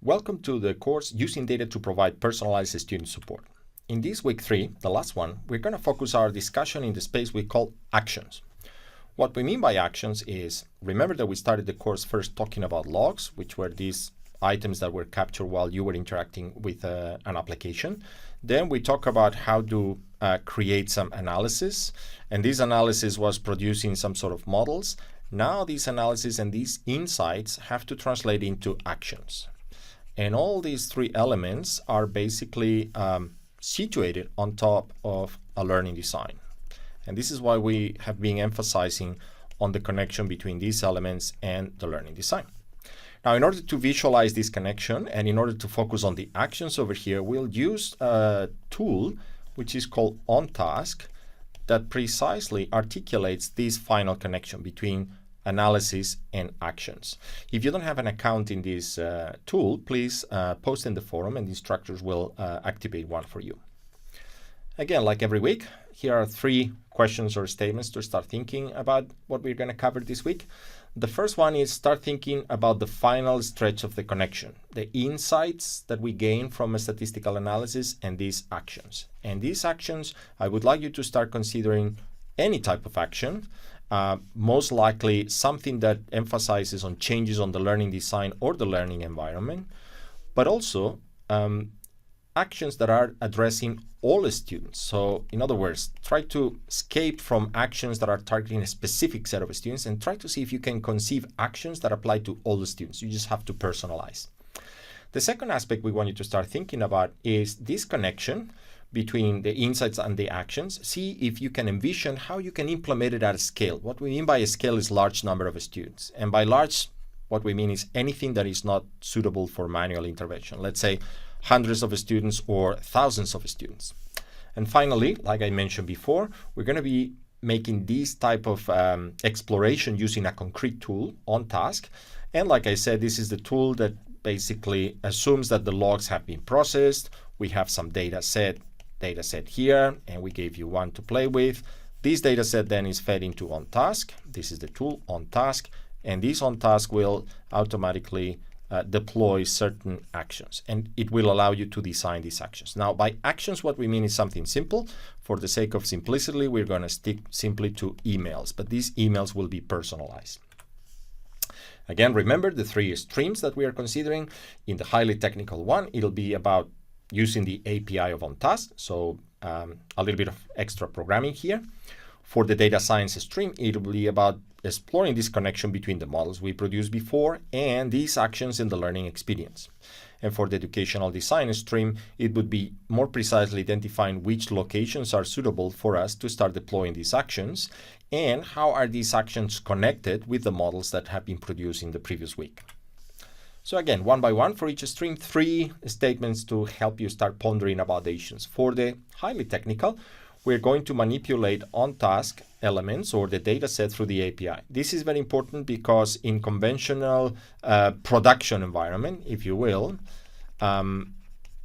Welcome to the course Using Data to Provide Personalized Student Support. In this week 3, the last one, we're going to focus our discussion in the space we call actions. What we mean by actions is, remember that we started the course first talking about logs, which were these items that were captured while you were interacting with an application. Then we talk about how to create some analysis, and this analysis was producing some sort of models. Now these analysis and these insights have to translate into actions. And all these three elements are basically situated on top of a learning design. And this is why we have been emphasizing on the connection between these elements and the learning design. Now, in order to visualize this connection and in order to focus on the actions over here, we'll use a tool which is called OnTask that precisely articulates this final connection between analysis and actions. If you don't have an account in this tool, please post in the forum and the instructors will activate one for you. Again, like every week, here are 3 questions or statements to start thinking about what we're going to cover this week. The first one is start thinking about the final stretch of the connection, the insights that we gain from a statistical analysis and these actions. And these actions, I would like you to start considering any type of action, most likely something that emphasizes on changes on the learning design or the learning environment, but also actions that are addressing all the students. So in other words, try to escape from actions that are targeting a specific set of students and try to see if you can conceive actions that apply to all the students. You just have to personalize. The second aspect we want you to start thinking about is this connection between the insights and the actions. See if you can envision how you can implement it at a scale. What we mean by a scale is large number of students. And by large, what we mean is anything that is not suitable for manual intervention. Let's say hundreds of students or thousands of students. And finally, like I mentioned before, we're going to be making this type of exploration using a concrete tool, OnTask. And like I said, this is the tool that basically assumes that the logs have been processed. We have some data set here, and we gave you one to play with. This data set then is fed into OnTask. This is the tool OnTask, and this OnTask will automatically deploy certain actions, and it will allow you to design these actions. Now, by actions, what we mean is something simple. For the sake of simplicity, we're going to stick simply to emails, but these emails will be personalized. Again, remember the 3 streams that we are considering. In the highly technical one, it'll be about using the API of OnTask, so a little bit of extra programming here. For the data science stream, it will be about exploring this connection between the models we produced before and these actions in the learning experience. And for the educational design stream, it would be more precisely identifying which locations are suitable for us to start deploying these actions and how are these actions connected with the models that have been produced in the previous week. So again, one by one for each stream, 3 statements to help you start pondering about the actions. For the highly technical, we're going to manipulate OnTask elements or the data set through the API. This is very important because in conventional production environment, if you will,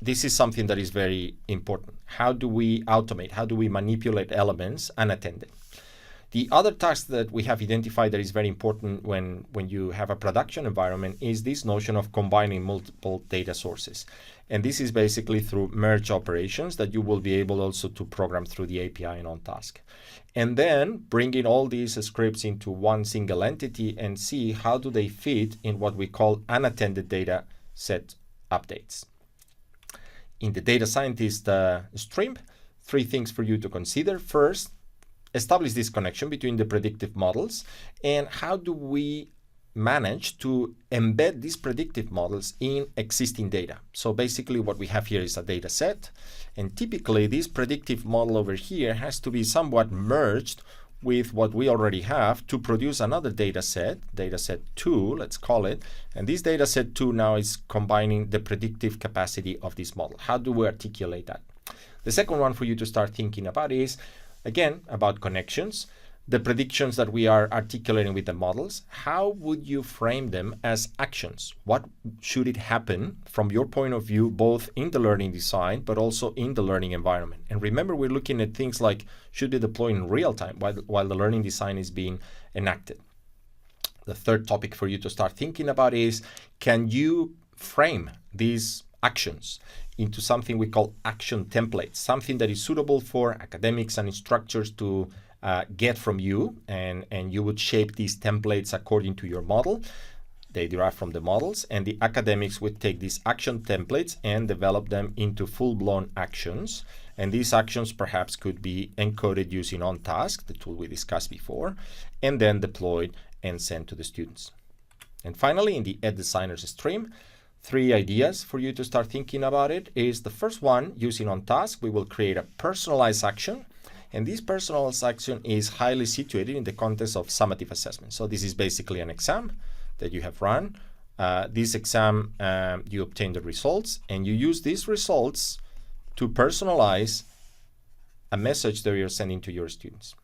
this is something that is very important. How do we automate? How do we manipulate elements unattended? The other task that we have identified that is very important when you have a production environment is this notion of combining multiple data sources. And this is basically through merge operations that you will be able also to program through the API and OnTask. And then bringing all these scripts into one single entity and see how do they fit in what we call unattended data set updates. In the data scientist stream, 3 things for you to consider. First, establish this connection between the predictive models and how do we manage to embed these predictive models in existing data. So basically what we have here is a data set, and typically this predictive model over here has to be somewhat merged with what we already have to produce another data set 2, let's call it, and this data set 2 now is combining the predictive capacity of this model. How do we articulate that? The second one for you to start thinking about is again, about connections, the predictions that we are articulating with the models. How would you frame them as actions? What should it happen from your point of view, both in the learning design, but also in the learning environment? And remember, we're looking at things like should be deployed in real time while the learning design is being enacted. The third topic for you to start thinking about is, can you frame these actions into something we call action templates, something that is suitable for academics and instructors to get from you, and you would shape these templates according to your model. They derive from the models, and the academics would take these action templates and develop them into full-blown actions. And these actions perhaps could be encoded using OnTask, the tool we discussed before, and then deployed and sent to the students. And finally, in the EdDesigners stream, 3 ideas for you to start thinking about it is the first one, using OnTask, we will create a personalized action. And this personalized action is highly situated in the context of summative assessment. So this is basically an exam that you have run. This exam, you obtain the results, and you use these results to personalize a message that you're sending to your students.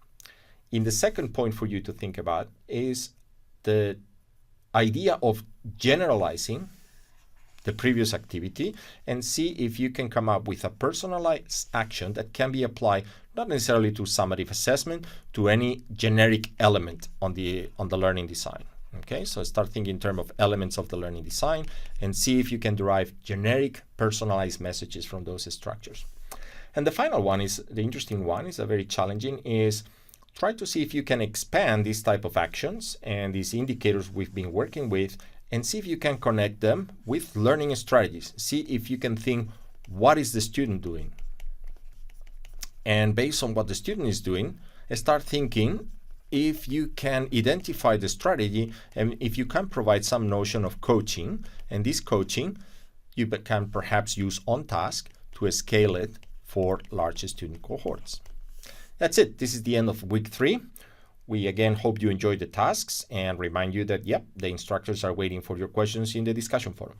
In the second point for you to think about is the idea of generalizing the previous activity and see if you can come up with a personalized action that can be applied not necessarily to summative assessment, to any generic element on the learning design. Okay, so start thinking in terms of elements of the learning design and see if you can derive generic personalized messages from those structures. And the final one is the interesting one, is a very challenging, is try to see if you can expand these type of actions and these indicators we've been working with, and see if you can connect them with learning strategies. See if you can think, what is the student doing? And based on what the student is doing, start thinking if you can identify the strategy and if you can provide some notion of coaching. And this coaching, you can perhaps use OnTask to scale it for large student cohorts. That's it. This is the end of week 3. We again hope you enjoyed the tasks and remind you that, the instructors are waiting for your questions in the discussion forum.